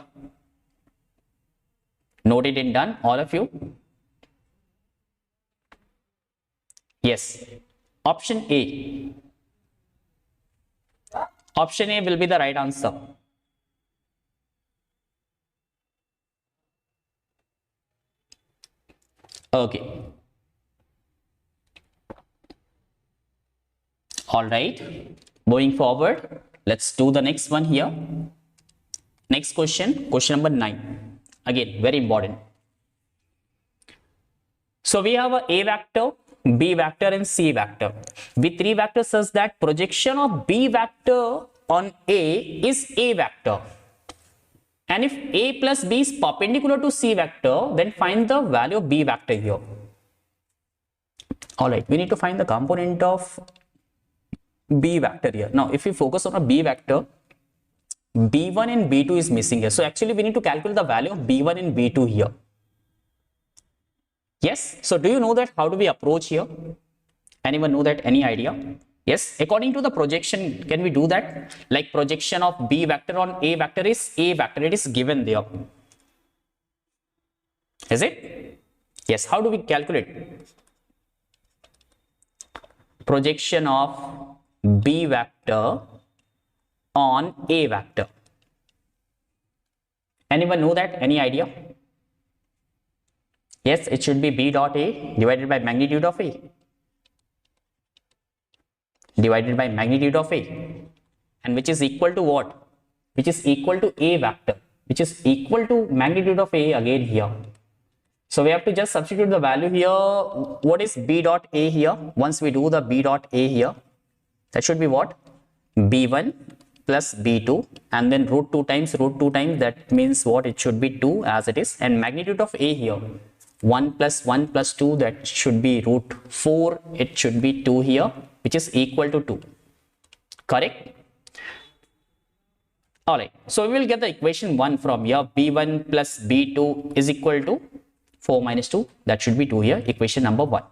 Noted and done, all of you? Yes. Option A. Option A will be the right answer. Okay. All right. Moving forward, let's do the next one here. Next question, question number 9. Again, very important. So we have a vector, B vector and C vector. With 3 vectors such that projection of B vector on A is A vector. And if A plus B is perpendicular to C vector, then find the value of B vector here. Alright, we need to find the component of B vector here. Now, if we focus on a B vector, B1 and B2 is missing here. So actually we need to calculate the value of B1 and B2 here. Yes, so do you know that how do we approach here? Anyone know that? Any idea? Yes, according to the projection, can we do that? Like projection of B vector on A vector is A vector. It is given there. Is it? Yes. How do we calculate? Projection of B vector on A vector. Anyone know that? Any idea? Yes, it should be B dot A divided by magnitude of A. Divided by magnitude of A. And which is equal to what? Which is equal to A vector. Which is equal to magnitude of A again here. So we have to just substitute the value here. What is B dot A here? Once we do the B dot A here, that should be what? B1 plus B2 and then root 2 times, that means what? It should be 2 as it is, and magnitude of A here 1 plus 2, that should be root 4, it should be 2 here, which is equal to 2. Correct? Alright, so we will get the equation 1 from here. B1 plus B2 is equal to 4 minus 2, that should be 2 here, equation number 1.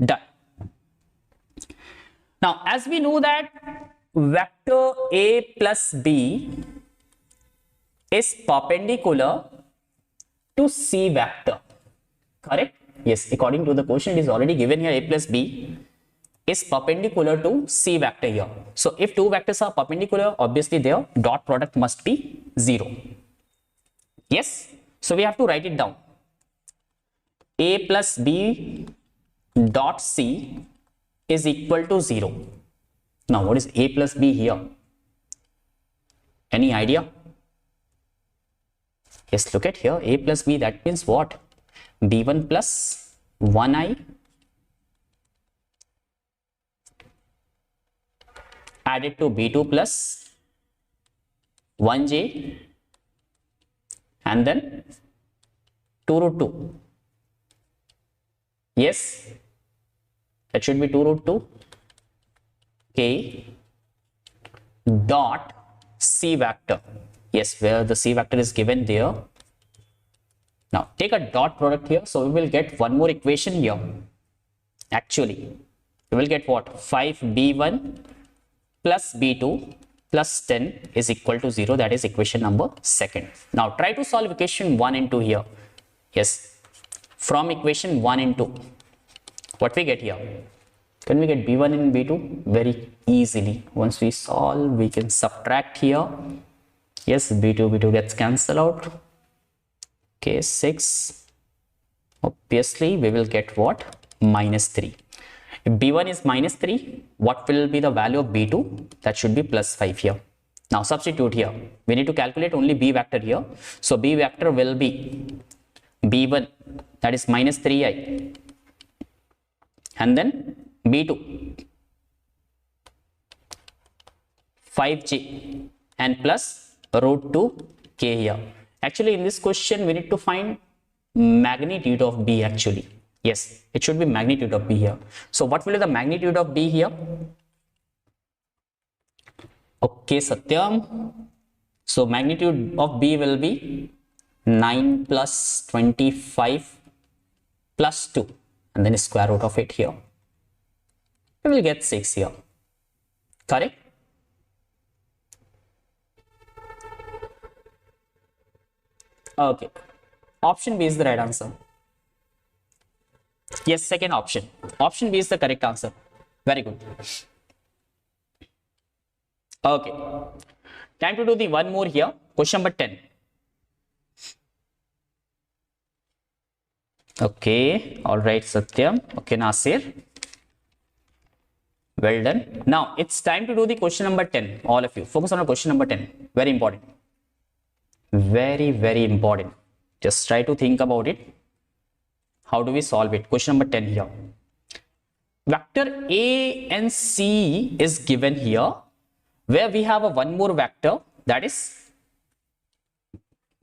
Done. Now, as we know that vector A plus B is perpendicular to C vector, correct? Yes, according to the question, it is already given here. A plus B is perpendicular to C vector here. So, if two vectors are perpendicular, obviously their dot product must be 0. Yes, so we have to write it down. A plus B dot C is equal to 0. Now, what is A plus B here? Any idea? Yes, look at here. A plus B, that means what? B1 plus 1i added to B2 plus 1j and then 2 root 2. Yes, that should be 2 root 2 k dot C vector. Yes, where the C vector is given there. Now take a dot product here, so we will get one more equation here. Actually, we will get what? 5b1 plus b2 plus 10 is equal to 0. That is equation number 2. Now try to solve equation 1 and 2 here. Yes, from equation 1 and 2, what we get here? Can we get b1 and b2? Very easily. Once we solve, we can subtract here. Yes, b2 gets cancelled out. Okay, 6. Obviously, we will get what? Minus 3. If b1 is minus 3, what will be the value of b2? That should be plus 5 here. Now substitute here. We need to calculate only b vector here. So b vector will be b1, that is minus 3i, and then b2 5j and plus root 2k here. Actually, in this question, we need to find magnitude of b actually. Yes, it should be magnitude of b here. So what will be the magnitude of b here? Okay, Satyam. So magnitude of b will be 9 plus 25 plus 2 and then square root of it here. We will get 6 here. Correct? Okay. Option B is the right answer. Yes, second option. Option B is the correct answer. Very good. Okay. Time to do the one more here. Question number 10. Okay. All right, Satyam. Okay, Nasir. Well done. Now, it's time to do the question number 10. All of you. Focus on the question number 10. Very important. Very, very important. Just try to think about it. How do we solve it? Question number 10 here. Vector A and C is given here, where we have a one more vector, that is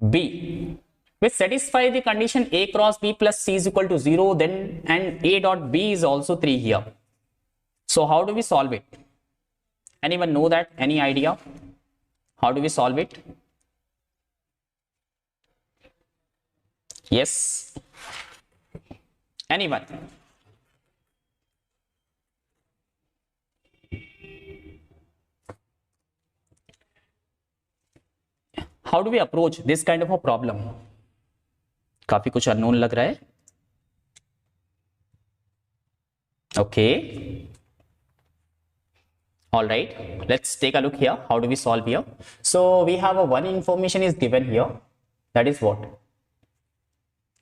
B, which satisfy the condition A cross B plus C is equal to 0, then and A dot B is also 3 here. So how do we solve it? Anyone know that? Any idea? How do we solve it? Yes. Anyone? How do we approach this kind of a problem? काफी कुछ unknown लग रहा है. Okay. All right. Let's take a look here. How do we solve here? So we have a one information is given here. That is what?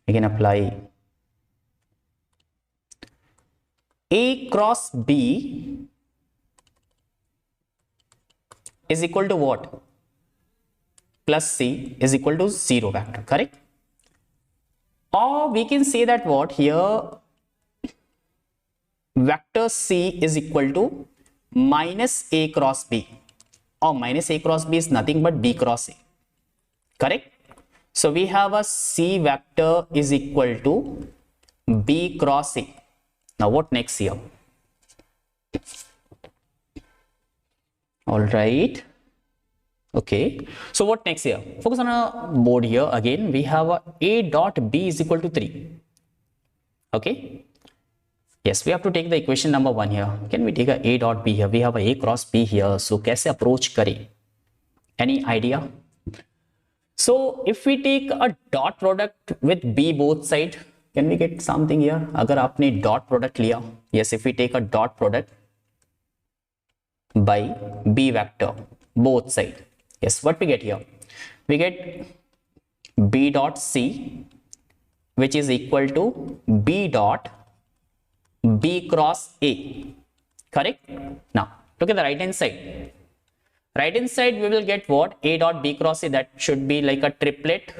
We can apply A cross B is equal to what? Plus C is equal to 0 vector, correct? Or we can say that what here? Vector C is equal to minus A cross B, or minus A cross B is nothing but B cross A, correct? So we have a C vector is equal to B cross A. Now what next here? All right. Okay. So what next here? Focus on a board here. Again, we have a dot B is equal to 3. Okay. Yes, we have to take the equation number 1 here. Can we take a dot B here? We have a cross B here. So कैसे approach करें? Any idea? So if we take a dot product with B both side, can we get something here? अगर आपने dot product लिया, yes, if we take a dot product by B vector both side, yes, what we get here? We get B dot C, which is equal to B dot B cross A, correct? Now look at the right hand side. Right hand side we will get what? A dot B cross A, that should be like a triplet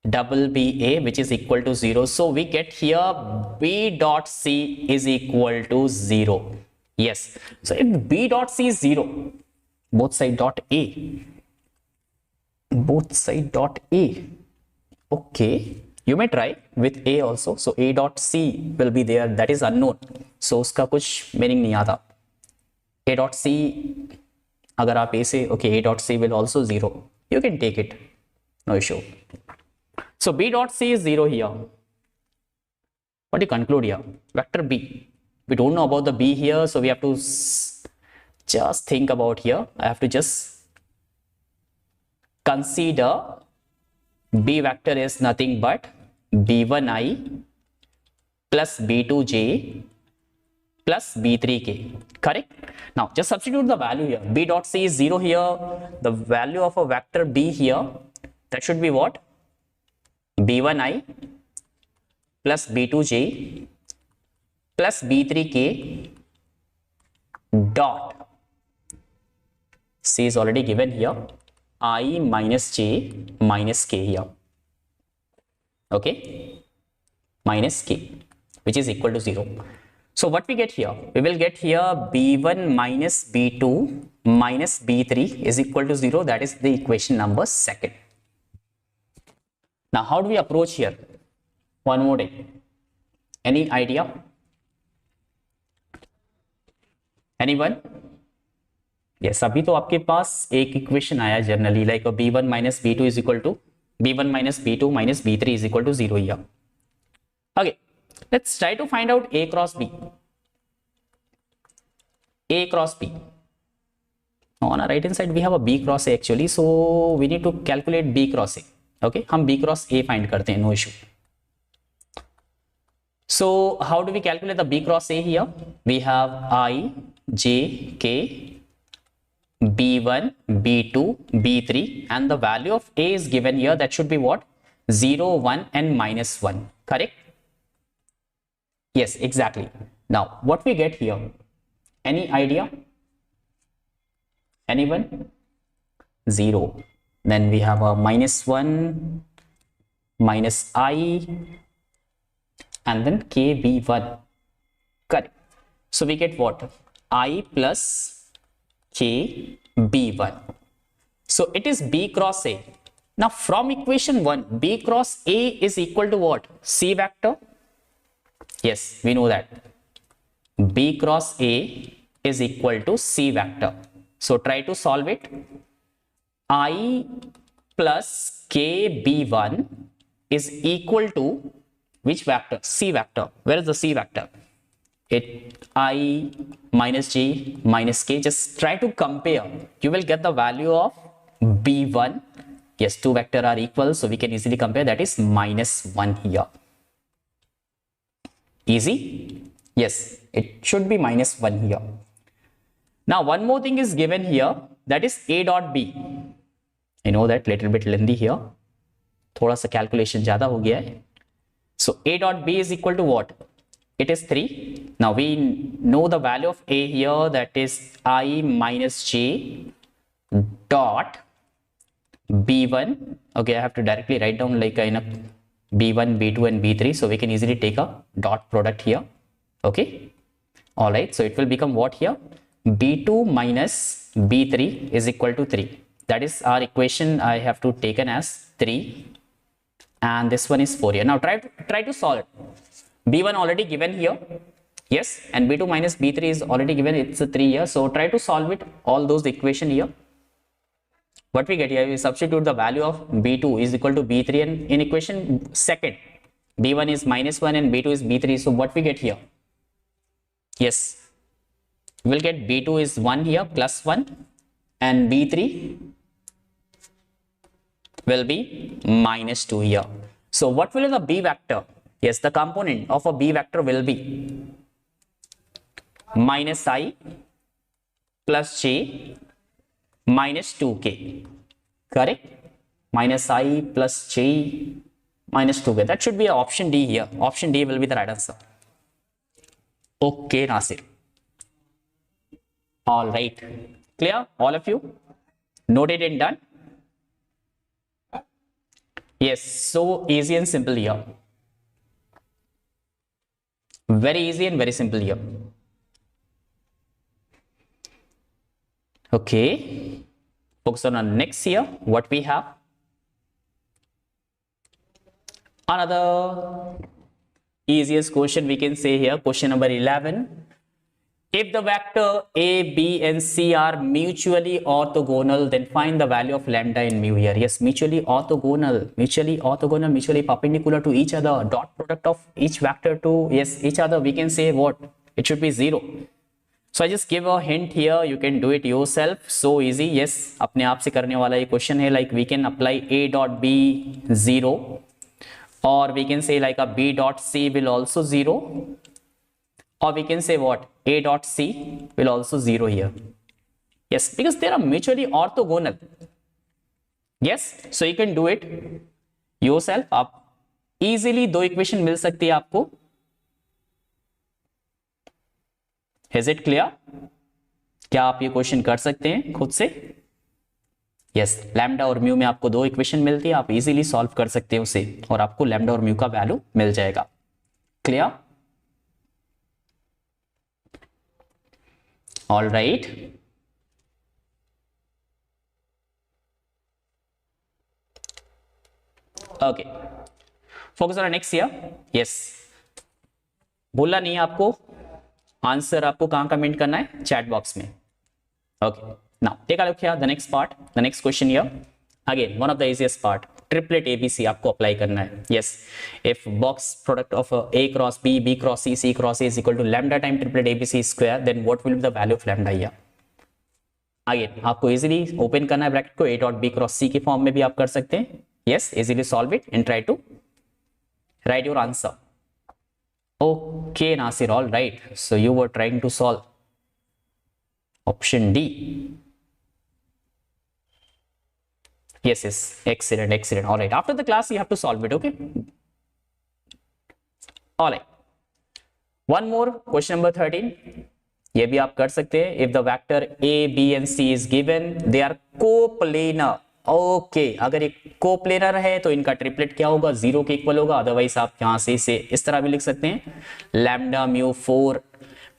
double BA, which is equal to 0. So we get here B dot C is equal to 0. Yes, so if B dot C is 0, both side dot A, both side dot A, okay, you may try with A also. So A dot C will be there, that is unknown, so उसका कुछ meaning नहीं आता. A dot C अगर आप A से, okay, A dot C will also 0, you can take it, no issue. So B dot C is 0 here. What do you conclude here? Vector B, we don't know about the B here, so we have to just think about here. I have to just consider B vector is nothing but B1I plus B2J plus B3K, correct? Now just substitute the value here. B dot C is 0 here. The value of a vector B here, that should be what? B1I plus B2J plus B3K dot C is already given here, I minus J minus K here, okay, minus K, which is equal to 0. So what we get here? We will get here B1 minus B2 minus B3 is equal to 0. That is the equation number 2. Now how do we approach here? One more day. Any idea? Anyone? Yes, अभी तो आपके पास एक equation आया generally, like B1 minus B2 is equal to B1 minus B2 minus B3 is equal to 0 here. Okay, let's try to find out A cross B. A cross B. On our right hand side we have a B cross A actually, so we need to calculate B cross A. Okay, हम B cross A find करते हैं, no issue. So how do we calculate the B cross A here? We have I, J, K, B1, B2, B3, and the value of A is given here. That should be what? 0, 1 and minus 1, correct? Yes, exactly. Now what we get here? Any idea? Anyone? 0. Then we have a minus 1, minus I, and then KB1, correct? So we get what? I plus KB1. So it is B cross A. Now from equation 1, B cross A is equal to what? C vector. Yes, we know that. B cross A is equal to C vector. So try to solve it. I plus KB1 is equal to which vector? C vector. Where is the C vector? It I minus J minus K. Just try to compare. You will get the value of b1. Yes, two vector are equal, so we can easily compare. That is -1 here. Easy? Yes, it should be -1 here. Now one more thing is given here, that is a dot b. I know that little bit lengthy here, थोड़ा सा calculation ज़्यादा हो गया है. So a dot b is equal to what? It is 3. Now we know the value of a here, that is I minus j dot b1. Okay, I have to directly write down like in a b1, b2 and b3, so we can easily take a dot product here. Okay, all right, so it will become what here? b2 minus b3 is equal to 3. That is our equation. I have to taken as 3, and this one is 4 here. Now try to solve it. b1 already given here, yes, and b2 minus b3 is already given, it's a 3 here. So try to solve it, all those equation here. What we get here, we substitute the value of b2 is equal to b3, and in equation second, b1 is -1 and b2 is b3. So what we get here? Yes, we'll get b2 is 1 here, plus 1, and b3 will be -2 here. So what will be the b vector? Yes, the component of a b vector will be -i plus j minus 2k. Correct? -i plus j minus 2k. That should be option D here. Option D will be the right answer. Okay, Nasir. All right. Clear? All of you? Noted and done? Yes, so easy and simple here. Very easy and very simple here. Okay, focus on our next here. What we have? Another easiest question we can say here, question number 11. If the vector a, b and c are mutually orthogonal, then find the value of lambda and mu here. Yes, mutually orthogonal, mutually perpendicular to each other. Dot product of each vector to, yes, each other, we can say what? It should be 0. So I just give a hint here, you can do it yourself. So easy. Yes, अपने आप से करने वाला ये question है. Like we can apply a dot b 0, or we can say like a b dot c will also 0, or we can say what? A dot c will also 0 here. Yes, because they are mutually orthogonal. Yes, so you can do it yourself. आप easily दो equation मिल सकती है आपको. Is it clear? क्या आप ये question कर सकते हैं खुद से? यस, लैम्डा और म्यू में आपको दो इक्वेशन मिलती है, आप इजीली सॉल्व कर सकते हैं उसे, और आपको लैम्डा और म्यू का वैल्यू मिल जाएगा. Clear? All right. Okay, focus on next here. Yes, बोलना नहीं है आपको, आंसर आपको कहां कमेंट करना है? चैट बॉक्स में. Okay, now take a look here, the next part, the next question here. Again one of the easiest part, triplet ABC आपको अप्लाई करना है. Yes, if box product of A cross B, B cross C, C cross A is equal to lambda time triplet ABC square, then what will be the value of lambda here? Again आपको easily open करना है bracket को, A dot B cross C के form में भी आप कर सकते हैं. Yes, easily solve it and try to write your answer. Okay, Nasir, all right. So you were trying to solve option D. Yes, yes, excellent, excellent. All right. After the class, you have to solve it. Okay. All right. One more question number 13. ये भी आप कर सकते हैं. If the vector A, B and C is given, they are coplanar. Okay, अगर एक coplanar है तो इनका ट्रिपलेट क्या होगा? 0 के इक्वल होगा. अदरवाइज आप यहां से इसे इस तरह भी लिख सकते हैं, lambda mu 4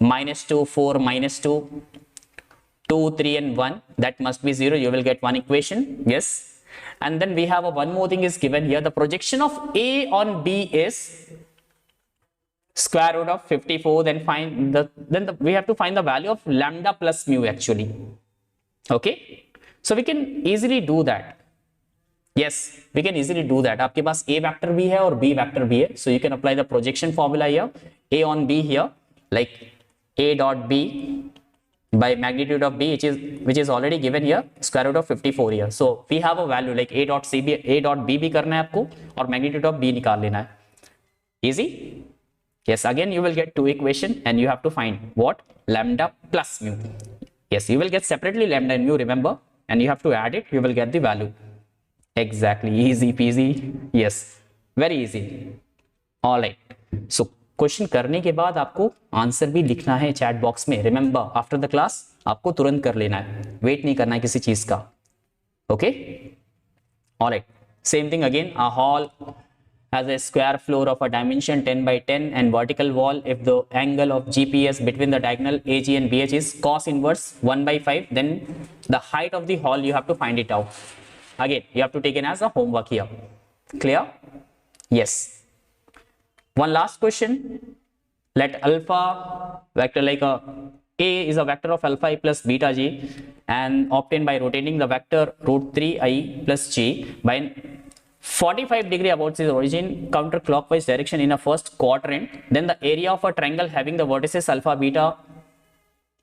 -2 4 -2 2 3 and 1, that must be 0. You will get one equation. Yes, and then we have a one more thing is given here. The projection of A on B is square root of 54. Then we have to find the value of lambda plus mu actually. Okay, so we can easily do that. Yes, we can easily do that. आपके पास A vector भी है और B vector भी है, so you can apply the projection formula here. A on B here, like A dot B by magnitude of b, which is already given here, square root of 54 here. So we have a value like a dot c b, a dot b भी करना है आपको और magnitude of b निकाल लेना है. Easy? Yes, again you will get two equation and you have to find what? Lambda plus mu. Yes, you will get separately lambda and mu, remember, and you have to add it, you will get the value. Exactly, easy peasy. Yes, very easy. All right. So question करने के बाद आपको answer भी लिखना है chat box में. Remember, after the class आपको तुरंत कर लेना है, वेट नहीं करना है किसी चीज का. Okay, alright. Same thing again, a hall has a square floor of a dimension 10 by 10 and vertical wall. If the angle of GPS between the diagonal AG and BH is cos inverse 1 by 5, then the height of the hall you have to find it out. Again, you have to take it as a homework here. Clear? Yes. One last question. Let alpha vector like a is a vector of alpha I plus beta j and obtained by rotating the vector root 3i plus j by 45 degree about its origin counterclockwise direction in a first quadrant. Then the area of a triangle having the vertices alpha, beta,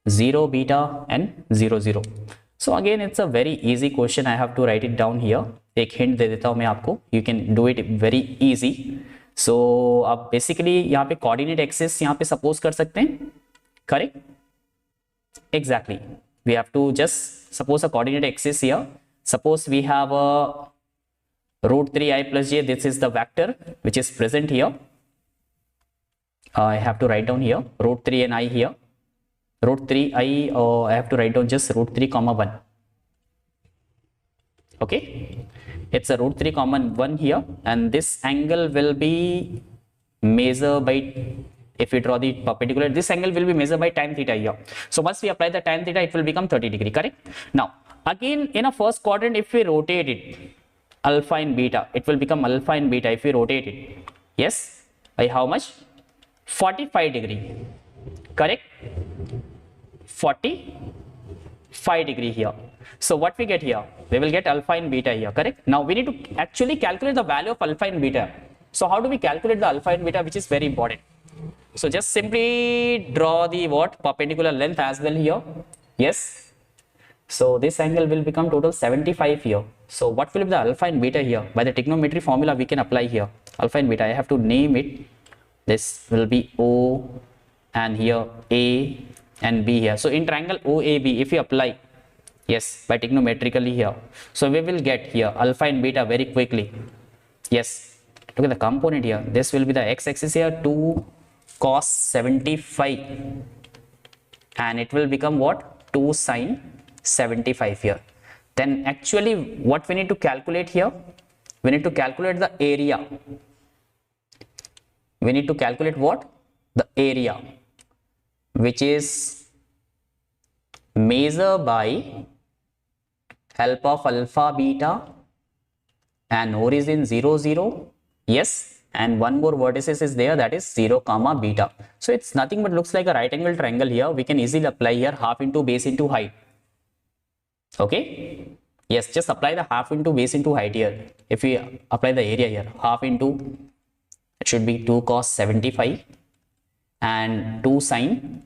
0, beta and 0, 0. So again it's a very easy question. I have to write it down here. एक hint दे देता हूँ मैं आपको. You can do it very easy. So आप basically यहाँ पे coordinate axis यहाँ पे suppose कर सकते हैं. Correct? Exactly. We have to just suppose a coordinate axis here. Suppose we have a root 3i plus j. This is the vector which is present here. I have to write down here root 3 and I here. Root 3i, I have to write down just root 3 comma 1. Okay, it's a root 3 comma 1 here, and this angle will be measured by, if we draw the perpendicular, this angle will be measured by tan theta here. So once we apply the tan theta, it will become 30 degree, correct? Now again in a first quadrant, if we rotate it alpha and beta, it will become alpha and beta if we rotate it. Yes, by how much? 45 degree, correct? 45 degree here. So what we get here? We will get alpha and beta here, correct? Now we need to actually calculate the value of alpha and beta. So how do we calculate the alpha and beta, which is very important? So just simply draw the what? Perpendicular length as well here. Yes. So this angle will become total 75 here. So what will be the alpha and beta here? By the trigonometry formula we can apply here. Alpha and beta, I have to name it. This will be O and here A and B here. So in triangle OAB, if we apply, yes, by trigonometrically here, so we will get here alpha and beta very quickly. Yes, look at the component here. This will be the x-axis here, 2 cos 75, and it will become what? 2 sin 75 here. Then actually what we need to calculate here? We need to calculate the area. We need to calculate what? The area, which is measured by help of alpha, beta and origin 0, 0. Yes, and one more vertices is there, that is 0 comma beta. So it's nothing but looks like a right angle triangle here. We can easily apply here half into base into height. Okay, yes, just apply the half into base into height here. If we apply the area here, half into, it should be 2 cos 75 and 2 sin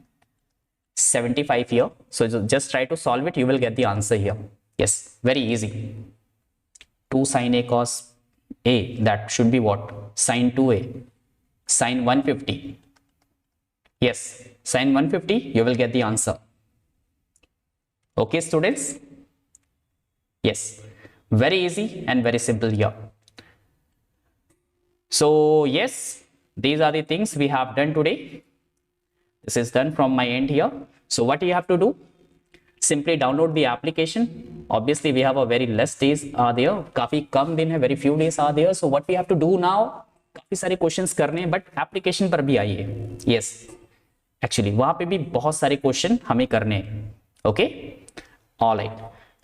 75 here. So just try to solve it, you will get the answer here. Yes, very easy. 2 sin a cos a, that should be what? Sin 2a, sin 150. Yes, sin 150, you will get the answer. Okay students? Yes, very easy and very simple here. So yes, these are the things we have done today. This is done from my end here. So what you have to do? Simply download the application. Obviously we have a very less days are there. काफी कम दिन है, very few days are there. So what we have to do now? काफी सारे questions करने हैं, but application पर भी आइए. Yes, actually वहाँ पे भी बहुत सारे question हमें करने हैं. Okay, all right.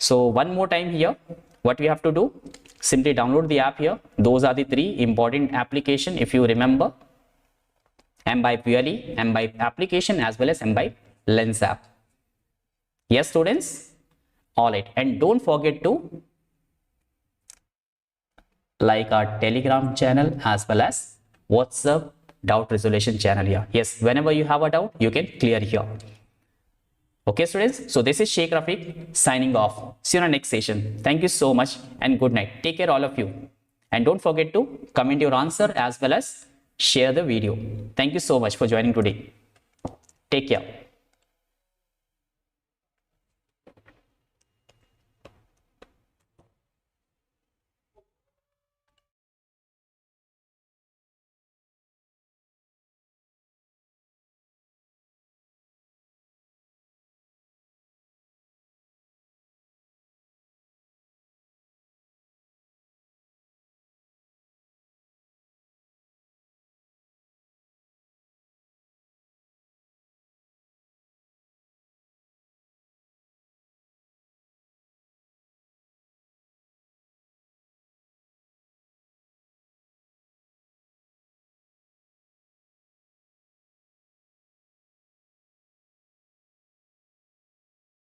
So one more time here, what we have to do? Simply download the app here. Those are the 3 important application if you remember. Embibe PLE, Embibe application as well as Embibe Lens app. Yes students? Alright, and don't forget to like our Telegram channel as well as WhatsApp doubt resolution channel here. Yes, whenever you have a doubt, you can clear here. Okay, students. So this is Sheikh Rafique signing off. See you in the next session. Thank you so much and good night. Take care, all of you. And don't forget to comment your answer as well as share the video. Thank you so much for joining today. Take care.